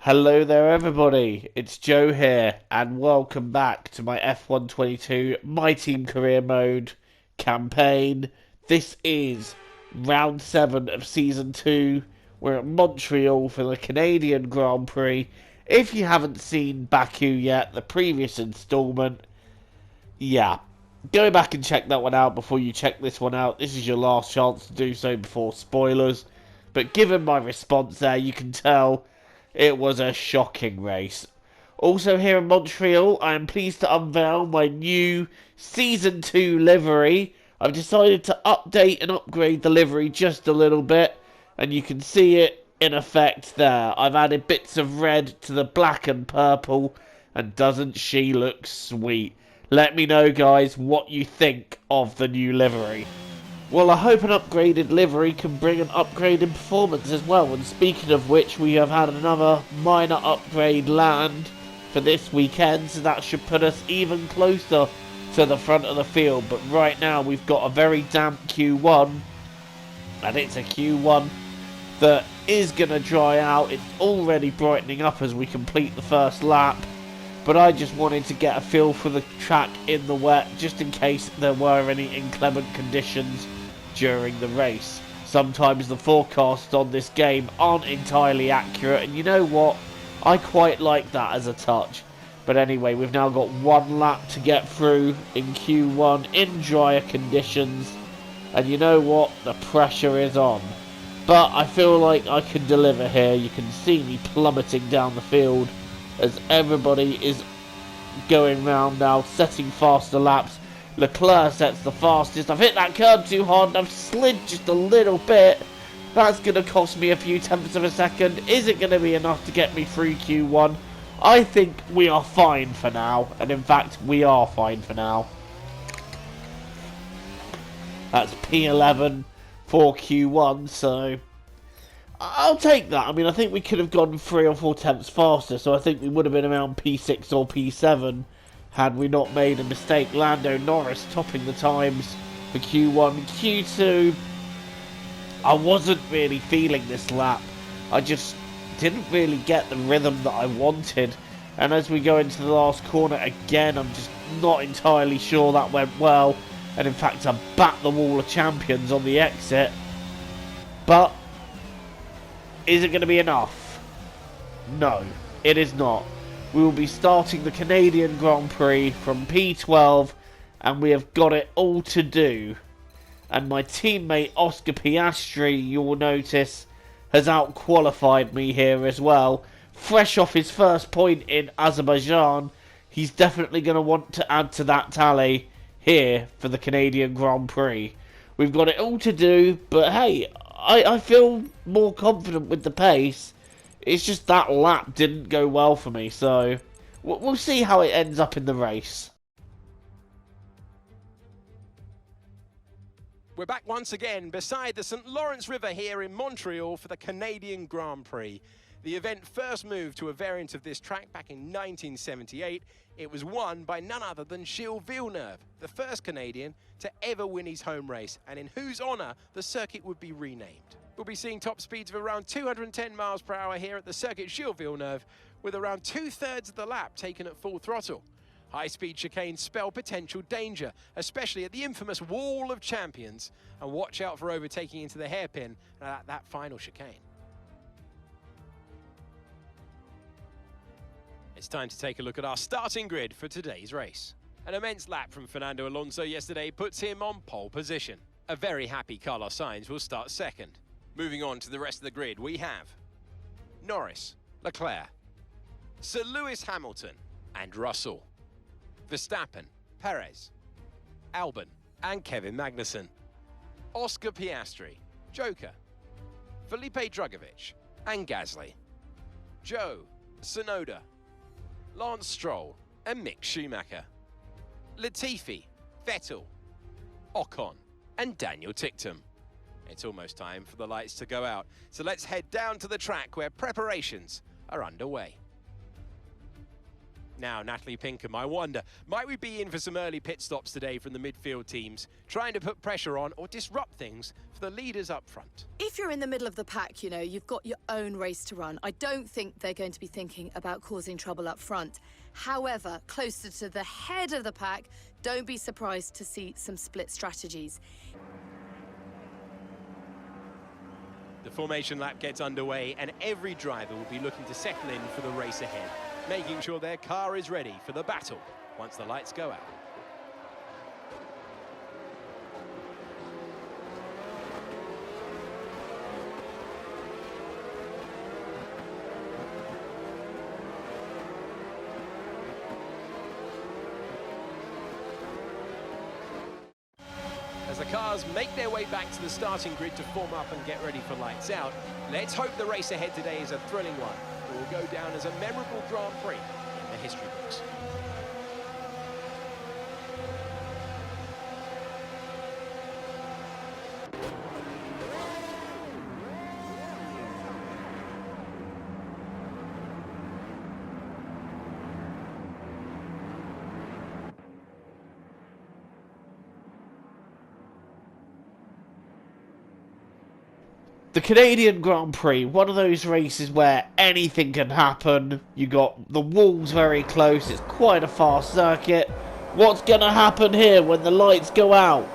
Hello there, everybody. It's Joe here, and welcome back to my F122 My Team Career Mode campaign. This is round 7 of season 2. We're at Montreal for the Canadian Grand Prix. If you haven't seen Baku yet, the previous installment, yeah, go back and check that one out before you check this one out. This is your last chance to do so before spoilers. But given my response there, you can tell it was a shocking race. Also here in Montreal, I am pleased to unveil my new Season 2 livery. I've decided to update and upgrade the livery just a little bit, and you can see it in effect there. I've added bits of red to the black and purple, and doesn't she look sweet? Let me know, guys, what you think of the new livery. Well, I hope an upgraded livery can bring an upgrade in performance as well. And speaking of which, we have had another minor upgrade land for this weekend, so that should put us even closer to the front of the field. But right now, we've got a very damp Q1, and it's a Q1 that is going to dry out. It's already brightening up as we complete the first lap. But I just wanted to get a feel for the track in the wet, just in case there were any inclement conditions during the race. Sometimes the forecasts on this game aren't entirely accurate, and you know what? I quite like that as a touch. But anyway, we've now got one lap to get through in Q1 in drier conditions, and you know what? The pressure is on. But I feel like I can deliver here. You can see me plummeting down the field as everybody is going round now, setting faster laps. Leclerc sets the fastest. I've hit that curb too hard and I've slid just a little bit. That's going to cost me a few tenths of a second. Is it going to be enough to get me through Q1? I think we are fine for now. And in fact, we are fine for now. That's P11 for Q1, so I'll take that. I mean, I think we could have gone 3 or 4 tenths faster, so I think we would have been around P6 or P7 had we not made a mistake. Lando Norris topping the times for Q1. Q2, I wasn't really feeling this lap. I just didn't really get the rhythm that I wanted. And as we go into the last corner again, I'm just not entirely sure that went well. And in fact, I backed the wall of champions on the exit. But is it going to be enough? No, it is not. We will be starting the Canadian Grand Prix from P12, and we have got it all to do. And my teammate Oscar Piastri, you will notice, has out-qualified me here as well. Fresh off his first point in Azerbaijan, he's definitely going to want to add to that tally here for the Canadian Grand Prix. We've got it all to do, but hey, I feel more confident with the pace. It's just that lap didn't go well for me, so we'll see how it ends up in the race. We're back once again beside the St. Lawrence River here in Montreal for the Canadian Grand Prix. The event first moved to a variant of this track back in 1978. It was won by none other than Gilles Villeneuve, the first Canadian to ever win his home race, and in whose honour the circuit would be renamed. We'll be seeing top speeds of around 210 miles per hour here at the circuit Gilles Villeneuve, with around 2/3 of the lap taken at full throttle. High-speed chicanes spell potential danger, especially at the infamous Wall of Champions, and watch out for overtaking into the hairpin at that final chicane. It's time to take a look at our starting grid for today's race. An immense lap from Fernando Alonso yesterday puts him on pole position. A very happy Carlos Sainz will start second. Moving on to the rest of the grid, we have Norris, Leclerc, Sir Lewis Hamilton and Russell, Verstappen, Perez, Albon and Kevin Magnussen, Oscar Piastri, Joker, Felipe Drugovich and Gasly, Joe, Tsunoda, Lance Stroll and Mick Schumacher, Latifi, Vettel, Ocon and Daniel Ticktum. It's almost time for the lights to go out, so let's head down to the track where preparations are underway. Now, Natalie Pinkham, I wonder, might we be in for some early pit stops today from the midfield teams, trying to put pressure on or disrupt things for the leaders up front? If you're in the middle of the pack, you know, you've got your own race to run. I don't think they're going to be thinking about causing trouble up front. However, closer to the head of the pack, don't be surprised to see some split strategies. The formation lap gets underway and every driver will be looking to settle in for the race ahead, making sure their car is ready for the battle once the lights go out. As the cars make their way back to the starting grid to form up and get ready for lights out, let's hope the race ahead today is a thrilling one. It will go down as a memorable Grand Prix in the history books. The Canadian Grand Prix, one of those races where anything can happen. You got the walls very close, it's quite a fast circuit. What's going to happen here when the lights go out?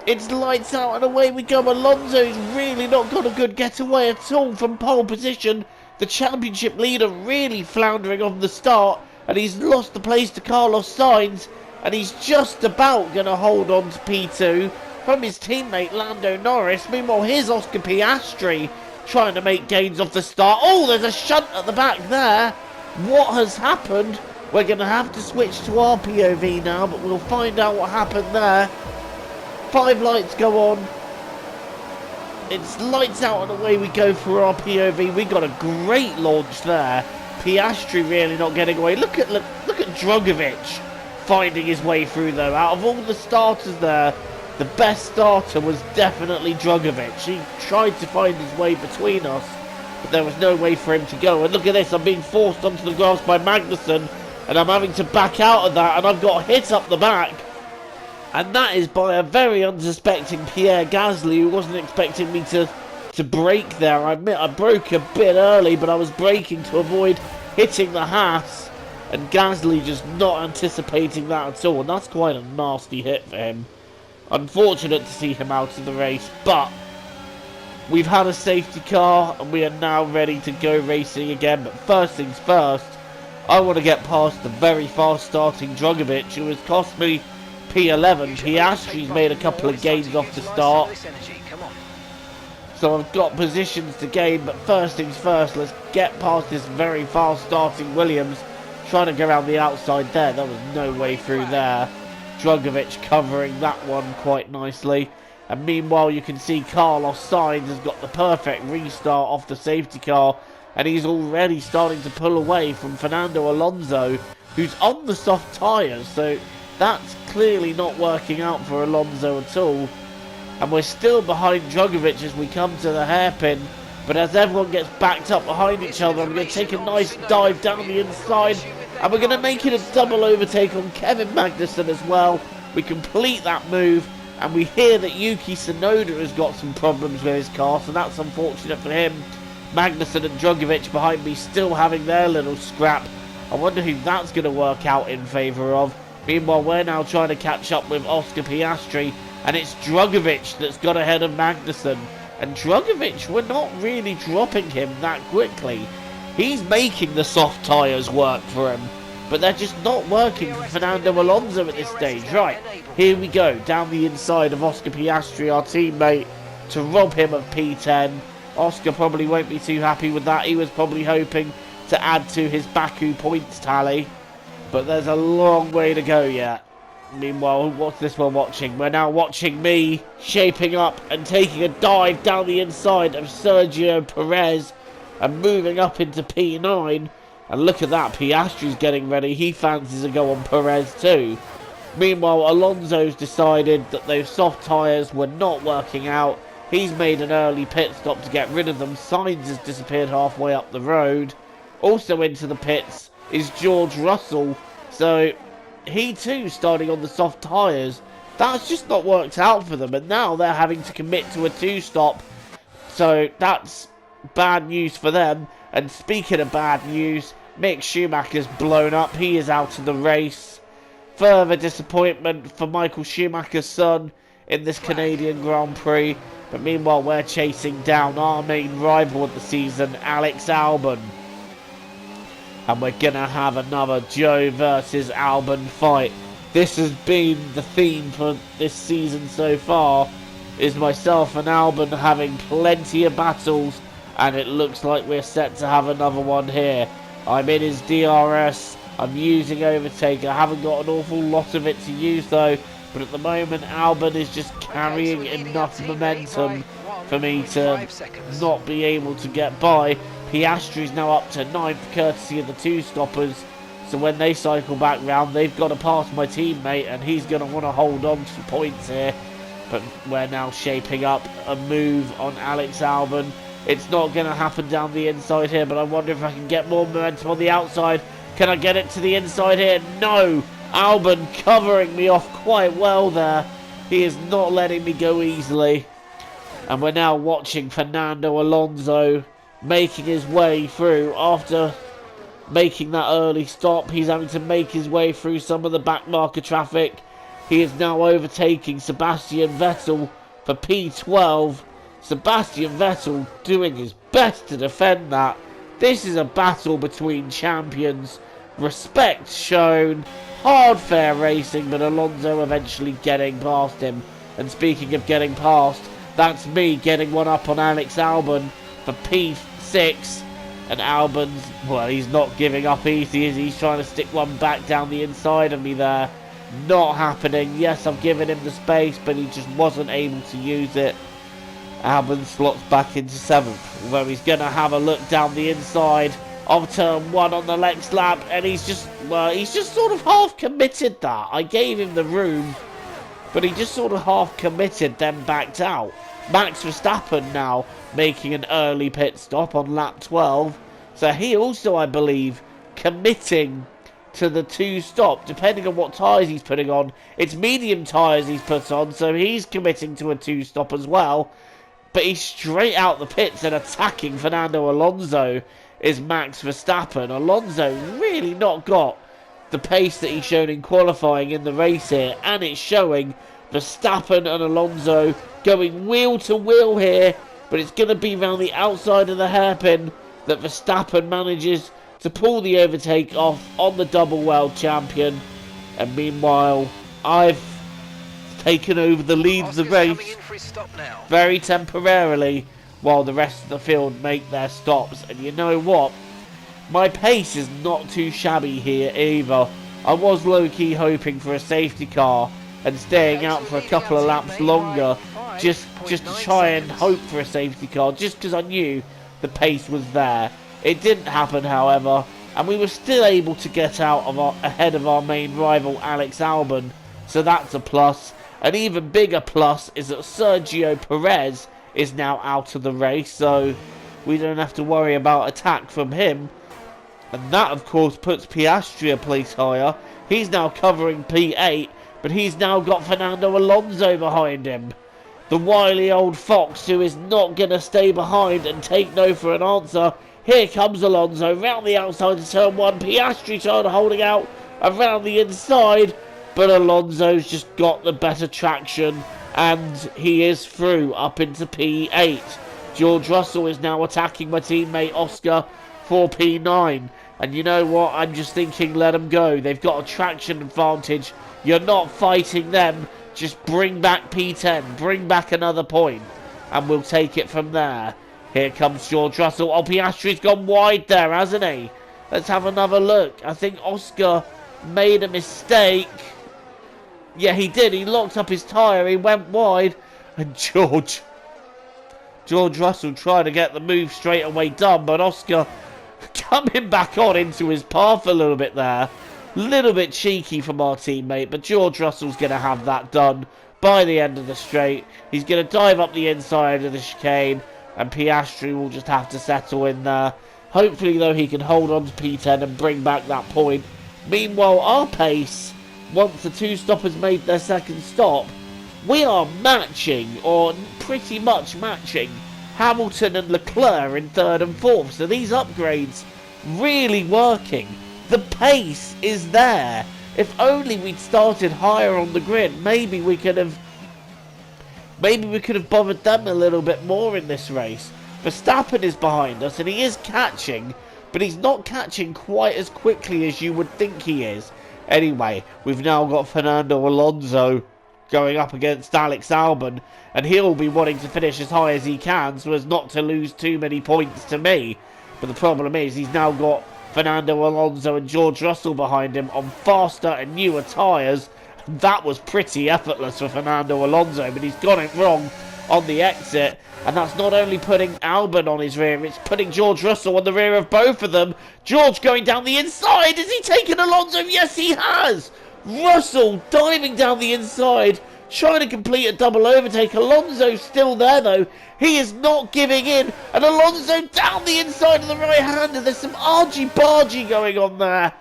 It's lights out and away we go. Alonso's really not got a good getaway at all from pole position. The championship leader really floundering on the start, and he's lost the place to Carlos Sainz, and he's just about going to hold on to P2 from his teammate Lando Norris. Meanwhile, here's Oscar Piastri trying to make gains off the start. Oh, there's a shunt at the back there. What has happened? We're going to have to switch to our POV now, but we'll find out what happened there. 5 lights go on. It's lights out and away we go for our POV. We got a great launch there. Piastri really not getting away. Look at Drugovich finding his way through though. Out of all the starters there, the best starter was definitely Drugovich. He tried to find his way between us, but there was no way for him to go. And look at this, I'm being forced onto the grass by Magnussen, and I'm having to back out of that, and I've got hit up the back. And that is by a very unsuspecting Pierre Gasly, who wasn't expecting me to brake there. I admit I broke a bit early, but I was braking to avoid hitting the Haas, and Gasly just not anticipating that at all, and that's quite a nasty hit for him. Unfortunate to see him out of the race, but we've had a safety car and we are now ready to go racing again. But first things first, I want to get past the very fast starting Drugovich, who has cost me P11. Piastri's made a couple of gains off the start, so I've got positions to gain. But first things first, let's get past this very fast starting Williams, trying to go around the outside there. There was no way through there. Drugovich covering that one quite nicely. And meanwhile, you can see Carlos Sainz has got the perfect restart off the safety car, and he's already starting to pull away from Fernando Alonso, who's on the soft tyres, so that's clearly not working out for Alonso at all. And we're still behind Drugovich as we come to the hairpin, but as everyone gets backed up behind each other, I'm going to take a nice dive down the inside, and we're going to make it a double overtake on Kevin Magnussen as well. We complete that move, and we hear that Yuki Tsunoda has got some problems with his car, so that's unfortunate for him. Magnussen and Drugovich behind me still having their little scrap. I wonder who that's going to work out in favour of. Meanwhile, we're now trying to catch up with Oscar Piastri, and it's Drugovich that's got ahead of Magnussen. And Drugovich, we're not really dropping him that quickly. He's making the soft tyres work for him, but they're just not working for Fernando Alonso at this stage. Right, here we go, down the inside of Oscar Piastri, our teammate, to rob him of P10. Oscar probably won't be too happy with that. He was probably hoping to add to his Baku points tally, but there's a long way to go yet. Meanwhile, what's this we're watching? We're now watching me shaping up and taking a dive down the inside of Sergio Perez and moving up into P9. And look at that, Piastri's getting ready. He fancies a go on Perez too. Meanwhile, Alonso's decided that those soft tyres were not working out. He's made an early pit stop to get rid of them. Sainz has disappeared halfway up the road. Also into the pits is George Russell. So he too starting on the soft tyres. That's just not worked out for them, and now they're having to commit to a 2-stop. So that's bad news for them. And speaking of bad news, Mick Schumacher's blown up. He is out of the race. Further disappointment for Michael Schumacher's son in this Canadian Grand Prix. But meanwhile, we're chasing down our main rival of the season, Alex Albon. And we're going to have another Joe versus Albon fight. This has been the theme for this season so far, is myself and Albon having plenty of battles. And it looks like we're set to have another one here. I'm in his DRS. I'm using overtake. I haven't got an awful lot of it to use though. But at the moment, Albon is just carrying enough momentum for me to not be able to get by. Piastri's now up to 9th, courtesy of the 2-stoppers. So when they cycle back round, they've got to pass my teammate, and he's going to want to hold on to points here. But we're now shaping up a move on Alex Albon. It's not going to happen down the inside here, but I wonder if I can get more momentum on the outside. Can I get it to the inside here? No! Albon covering me off quite well there. He is not letting me go easily. And we're now watching Fernando Alonso making his way through. After making that early stop, he's having to make his way through some of the back marker traffic. He is now overtaking Sebastian Vettel for P12. Sebastian Vettel doing his best to defend that. This is a battle between champions. Respect shown. Hard fair racing, but Alonso eventually getting past him. And speaking of getting past, that's me getting one up on Alex Albon for P6. And Albon's, well, he's not giving up easy, is he? He's trying to stick one back down the inside of me there. Not happening. Yes, I've given him the space, but he just wasn't able to use it. Albon slots back into 7th, although he's going to have a look down the inside of turn 1 on the next lap, and he's just sort of half committed that. I gave him the room, but he just sort of half committed, then backed out. Max Verstappen now making an early pit stop on lap 12, so he also, I believe, committing to the 2-stop, depending on what tyres he's putting on. It's medium tyres he's put on, so he's committing to a 2-stop as well. But he's straight out the pits and attacking Fernando Alonso is Max Verstappen. Alonso really not got the pace that he's shown in qualifying in the race here, and it's showing. Verstappen and Alonso going wheel to wheel here, but it's going to be around the outside of the hairpin that Verstappen manages to pull the overtake off on the double world champion. And meanwhile, I've taken over the lead of the race very temporarily while the rest of the field make their stops. And you know what? My pace is not too shabby here either. I was low-key hoping for a safety car and staying out for a couple of laps longer just to try and hope for a safety car, just because I knew the pace was there. It didn't happen, however, and we were still able to get out of ahead of our main rival Alex Albon, so that's a plus. An even bigger plus is that Sergio Perez is now out of the race, so we don't have to worry about attack from him. And that, of course, puts Piastri a place higher. He's now covering P8, but he's now got Fernando Alonso behind him. The wily old fox who is not going to stay behind and take no for an answer. Here comes Alonso round the outside of turn 1. Piastri trying to holding out around the inside, but Alonso's just got the better traction and he is through up into P8. George Russell is now attacking my teammate Oscar for P9. And you know what? I'm just thinking, let them go. They've got a traction advantage. You're not fighting them. Just bring back P10. Bring back another point. And we'll take it from there. Here comes George Russell. Oh, Piastri's gone wide there, hasn't he? Let's have another look. I think Oscar made a mistake. Yeah, he did. He locked up his tyre. He went wide. And George Russell tried to get the move straight away done. But Oscar coming back on into his path a little bit there. Little bit cheeky from our teammate, but George Russell's going to have that done by the end of the straight. He's going to dive up the inside of the chicane, and Piastri will just have to settle in there. Hopefully, though, he can hold on to P10 and bring back that point. Meanwhile, our pace, once the two stoppers made their second stop, we are matching, or pretty much matching, Hamilton and Leclerc in third and fourth. So these upgrades really working. The pace is there. If only we'd started higher on the grid, maybe we could have bothered them a little bit more in this race. Verstappen is behind us and he is catching, but he's not catching quite as quickly as you would think he is. Anyway, we've now got Fernando Alonso going up against Alex Albon, and he'll be wanting to finish as high as he can so as not to lose too many points to me. But the problem is he's now got Fernando Alonso and George Russell behind him on faster and newer tyres. That was pretty effortless for Fernando Alonso, but he's got it wrong on the exit, and that's not only putting Albon on his rear, it's putting George Russell on the rear of both of them. George going down the inside. Has he taken Alonso? Yes, he has. Russell diving down the inside, trying to complete a double overtake. Alonso still there though. He is not giving in, and Alonso down the inside of the right hander. There's some argy-bargy going on there,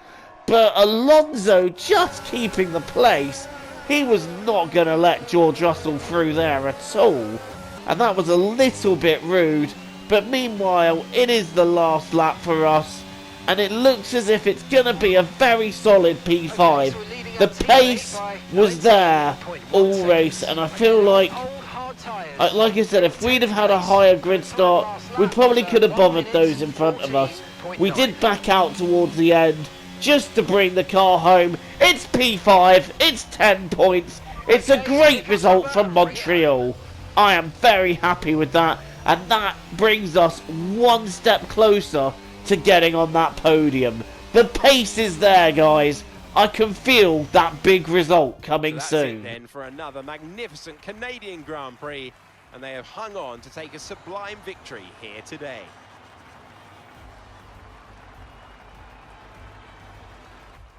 but Alonso just keeping the place. He was not going to let George Russell through there at all, and that was a little bit rude. But meanwhile, it is the last lap for us, and it looks as if it's going to be a very solid P5. The pace was there all race, and I feel like I said, if we'd have had a higher grid start, we probably could have bothered those in front of us. We did back out towards the end just to bring the car home. It's P5, it's 10 points, it's a great result from Montreal. I am very happy with that, and that brings us one step closer to getting on that podium. The pace is there, guys. I can feel that big result coming soon. That's it then for another magnificent Canadian Grand Prix, and they have hung on to take a sublime victory here today.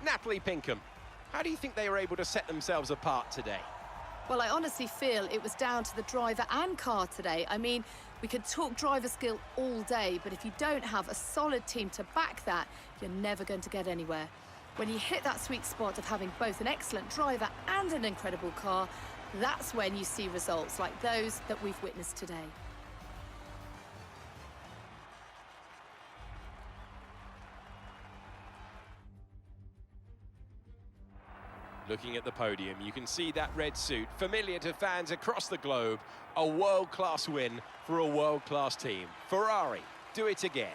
Natalie Pinkham, how do you think they were able to set themselves apart today? Well, I honestly feel it was down to the driver and car today. I mean, we could talk driver skill all day, but if you don't have a solid team to back that, you're never going to get anywhere. When you hit that sweet spot of having both an excellent driver and an incredible car, that's when you see results like those that we've witnessed today. Looking at the podium, you can see that red suit, familiar to fans across the globe. A world-class win for a world-class team. Ferrari, do it again.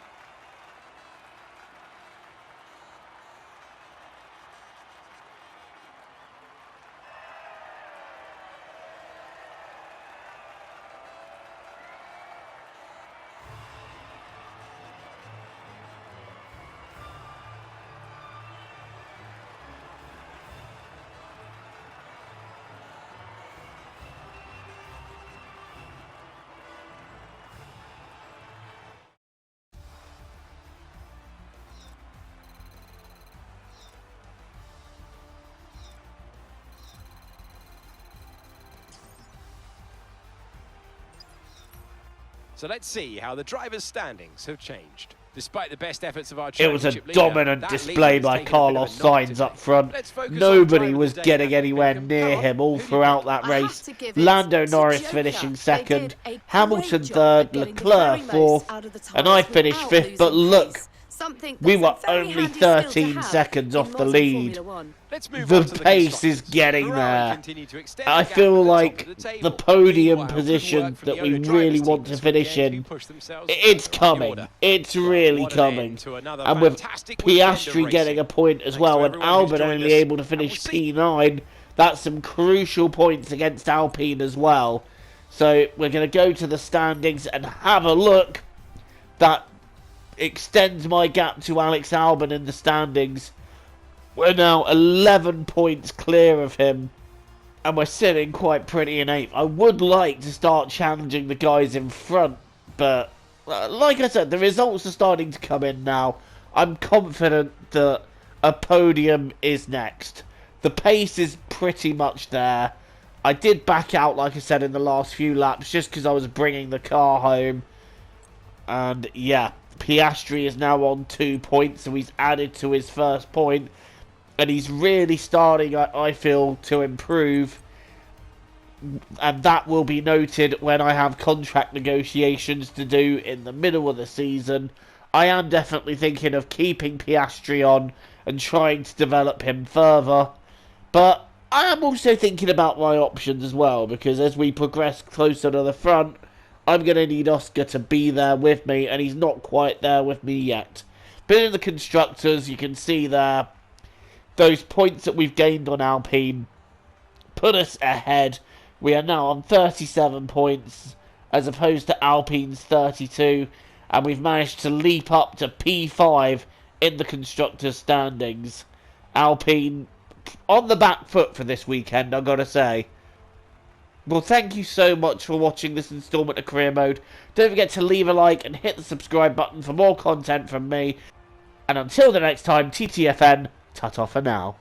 So let's see how the drivers' standings have changed. Despite the best efforts of our it was a championship leader, dominant display by Carlos Sainz up front. Nobody was getting anywhere near him all throughout that race. Lando Norris finishing second, Hamilton third, Leclerc fourth, and I finished fifth. But look, we were only 13 seconds off the lead. The pace is getting there. I feel like the podium position that we really want to finish in, it's coming. It's really coming. And with Piastri getting a point as well, and Albon only able to finish P9, that's some crucial points against Alpine as well. So we're going to go to the standings and have a look. That extends my gap to Alex Albon in the standings. We're now 11 points clear of him, and we're sitting quite pretty in 8th. I would like to start challenging the guys in front, but like I said, the results are starting to come in now. I'm confident that a podium is next. The pace is pretty much there. I did back out, like I said, in the last few laps, just because I was bringing the car home. And yeah, Piastri is now on 2 points, so he's added to his first point, and he's really starting, I feel, to improve. And that will be noted when I have contract negotiations to do in the middle of the season. I am definitely thinking of keeping Piastri on and trying to develop him further. But I am also thinking about my options as well, because as we progress closer to the front, I'm going to need Oscar to be there with me, and he's not quite there with me yet. But in the Constructors, you can see there, those points that we've gained on Alpine put us ahead. We are now on 37 points, as opposed to Alpine's 32, and we've managed to leap up to P5 in the Constructors' standings. Alpine on the back foot for this weekend, I've got to say. Well, thank you so much for watching this installment of Career Mode. Don't forget to leave a like and hit the subscribe button for more content from me. And until the next time, TTFN, ta-ta for now.